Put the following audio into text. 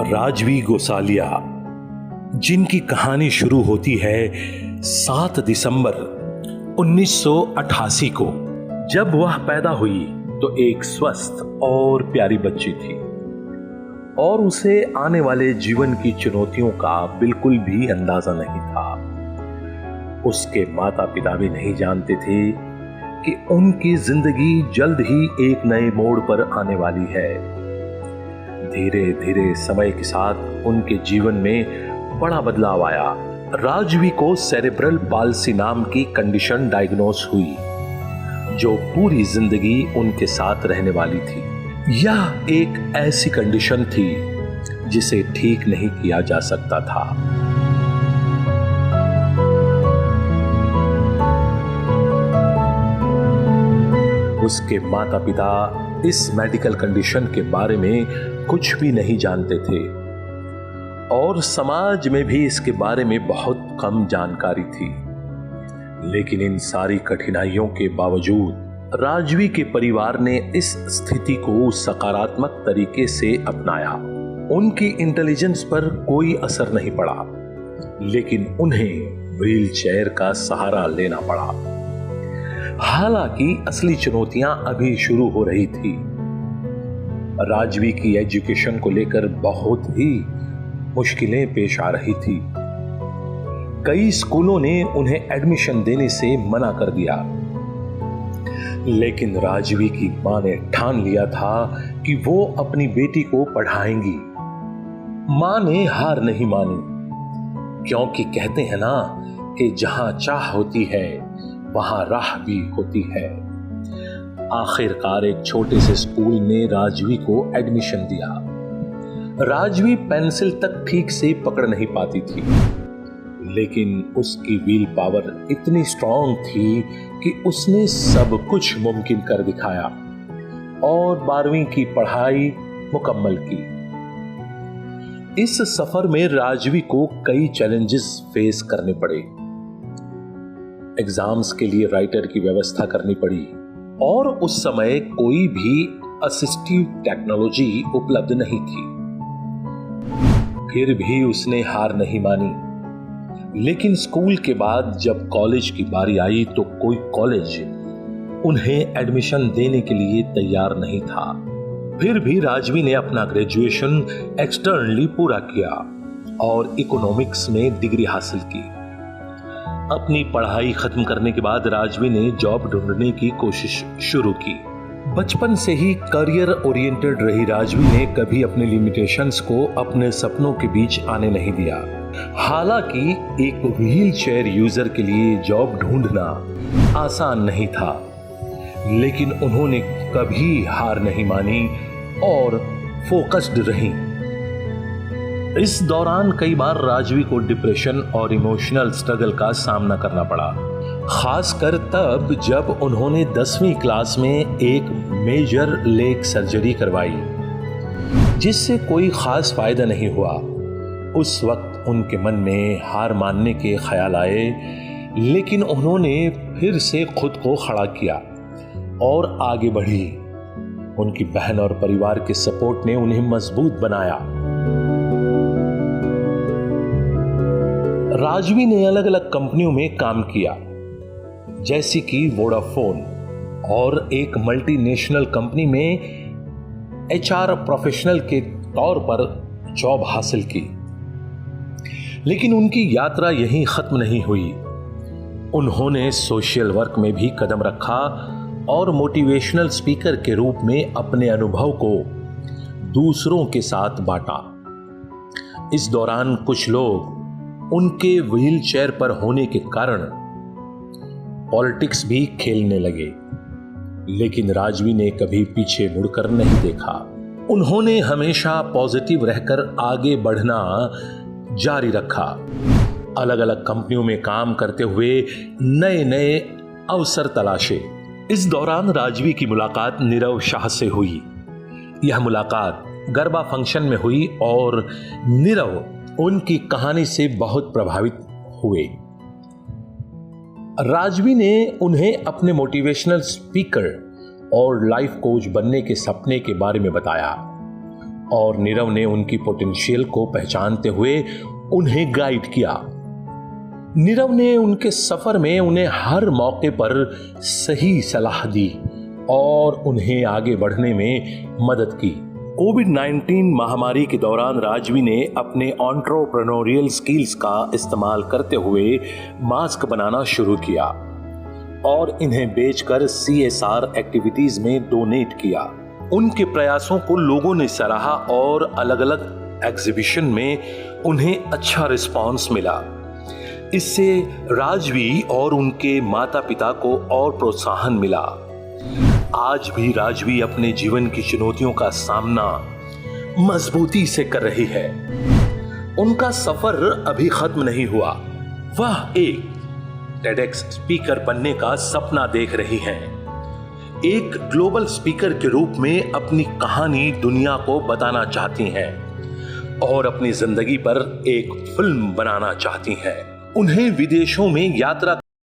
राजवी गोसालिया, जिनकी कहानी शुरू होती है 7 दिसंबर 1988 को, जब वह पैदा हुई तो एक स्वस्थ और प्यारी बच्ची थी और उसे आने वाले जीवन की चुनौतियों का बिल्कुल भी अंदाजा नहीं था। उसके माता पिता भी नहीं जानते थे कि उनकी जिंदगी जल्द ही एक नए मोड़ पर आने वाली है। धीरे धीरे समय के साथ उनके जीवन में बड़ा बदलाव आया। राजवी को सेरेब्रल पाल्सी नाम की कंडीशन डायग्नोस हुई, जो पूरी जिंदगी उनके साथ रहने वाली थी। यह एक ऐसी कंडीशन थी जिसे ठीक नहीं किया जा सकता था। उसके माता पिता इस मेडिकल कंडीशन के बारे में कुछ भी नहीं जानते थे और समाज में भी इसके बारे में बहुत कम जानकारी थी। लेकिन इन सारी कठिनाइयों के बावजूद राजवी के परिवार ने इस स्थिति को सकारात्मक तरीके से अपनाया। उनकी इंटेलिजेंस पर कोई असर नहीं पड़ा, लेकिन उन्हें व्हीलचेयर का सहारा लेना पड़ा। हालांकि असली चुनौतियां अभी शुरू हो रही थी। राजवी की एजुकेशन को लेकर बहुत ही मुश्किलें पेश आ रही थी। कई स्कूलों ने उन्हें एडमिशन देने से मना कर दिया, लेकिन राजवी की मां ने ठान लिया था कि वो अपनी बेटी को पढ़ाएंगी। मां ने हार नहीं मानी, क्योंकि कहते हैं ना कि जहां चाह होती है वहां राह भी होती है। आखिरकार एक छोटे से स्कूल ने राजवी को एडमिशन दिया। राजवी पेंसिल तक ठीक से पकड़ नहीं पाती थी, लेकिन उसकी व्हील पावर इतनी स्ट्रांग थी कि उसने सब कुछ मुमकिन कर दिखाया और 12वीं की पढ़ाई मुकम्मल की। इस सफर में राजवी को कई चैलेंजेस फेस करने पड़े। एग्जाम्स के लिए राइटर की व्यवस्था करनी पड़ी और उस समय कोई भी असिस्टिव टेक्नोलॉजी उपलब्ध नहीं थी। फिर भी उसने हार नहीं मानी। लेकिन स्कूल के बाद जब कॉलेज की बारी आई तो कोई कॉलेज उन्हें एडमिशन देने के लिए तैयार नहीं था। फिर भी राजवी ने अपना ग्रेजुएशन एक्सटर्नली पूरा किया और इकोनॉमिक्स में डिग्री हासिल की। अपनी पढ़ाई खत्म करने के बाद राजवी ने जॉब ढूंढने की कोशिश शुरू की। बचपन से ही करियर ओरिएंटेड रही राजवी ने कभी अपने लिमिटेशंस को अपने सपनों के बीच आने नहीं दिया। हालांकि एक व्हील चेयर यूजर के लिए जॉब ढूंढना आसान नहीं था, लेकिन उन्होंने कभी हार नहीं मानी और फोकस्ड रही। इस दौरान कई बार राजवी को डिप्रेशन और इमोशनल स्ट्रगल का सामना करना पड़ा, खासकर तब जब उन्होंने 10वीं क्लास में एक मेजर लेग सर्जरी करवाई, जिससे कोई खास फायदा नहीं हुआ। उस वक्त उनके मन में हार मानने के ख्याल आए, लेकिन उन्होंने फिर से खुद को खड़ा किया और आगे बढ़ी। उनकी बहन और परिवार के सपोर्ट ने उन्हें मजबूत बनाया। राजवी ने अलग अलग कंपनियों में काम किया, जैसे कि वोडाफोन, और एक मल्टीनेशनल कंपनी में एचआर प्रोफेशनल के तौर पर जॉब हासिल की। लेकिन उनकी यात्रा यहीं खत्म नहीं हुई। उन्होंने सोशल वर्क में भी कदम रखा और मोटिवेशनल स्पीकर के रूप में अपने अनुभव को दूसरों के साथ बांटा। इस दौरान कुछ लोग उनके व्हील चेयर पर होने के कारण पॉलिटिक्स भी खेलने लगे, लेकिन राजवी ने कभी पीछे मुड़कर नहीं देखा। उन्होंने हमेशा पॉजिटिव रहकर आगे बढ़ना जारी रखा। अलग अलग कंपनियों में काम करते हुए नए नए अवसर तलाशे। इस दौरान राजवी की मुलाकात नीरव शाह से हुई। यह मुलाकात गरबा फंक्शन में हुई और नीरव उनकी कहानी से बहुत प्रभावित हुए। राजवी ने उन्हें अपने मोटिवेशनल स्पीकर और लाइफ कोच बनने के सपने के बारे में बताया और नीरव ने उनकी पोटेंशियल को पहचानते हुए उन्हें गाइड किया। नीरव ने उनके सफर में उन्हें हर मौके पर सही सलाह दी और उन्हें आगे बढ़ने में मदद की। कोविड-19 महामारी के दौरान राजवी ने अपने एंटरप्रेन्योरियल स्किल्स का इस्तेमाल करते हुए मास्क बनाना शुरू किया और इन्हें बेचकर CSR एक्टिविटीज में डोनेट किया। उनके प्रयासों को लोगों ने सराहा और अलग अलग एग्जीबिशन में उन्हें अच्छा रिस्पांस मिला। इससे राजवी और उनके माता पिता को और प्रोत्साहन मिला। आज भी राजवी अपने जीवन की चुनौतियों का सामना मजबूती से कर रही है। उनका सफर अभी खत्म नहीं हुआ। वह एक TEDx स्पीकर बनने का सपना देख रही हैं। एक ग्लोबल स्पीकर के रूप में अपनी कहानी दुनिया को बताना चाहती हैं और अपनी जिंदगी पर एक फिल्म बनाना चाहती हैं। उन्हें विदेशों में यात्रा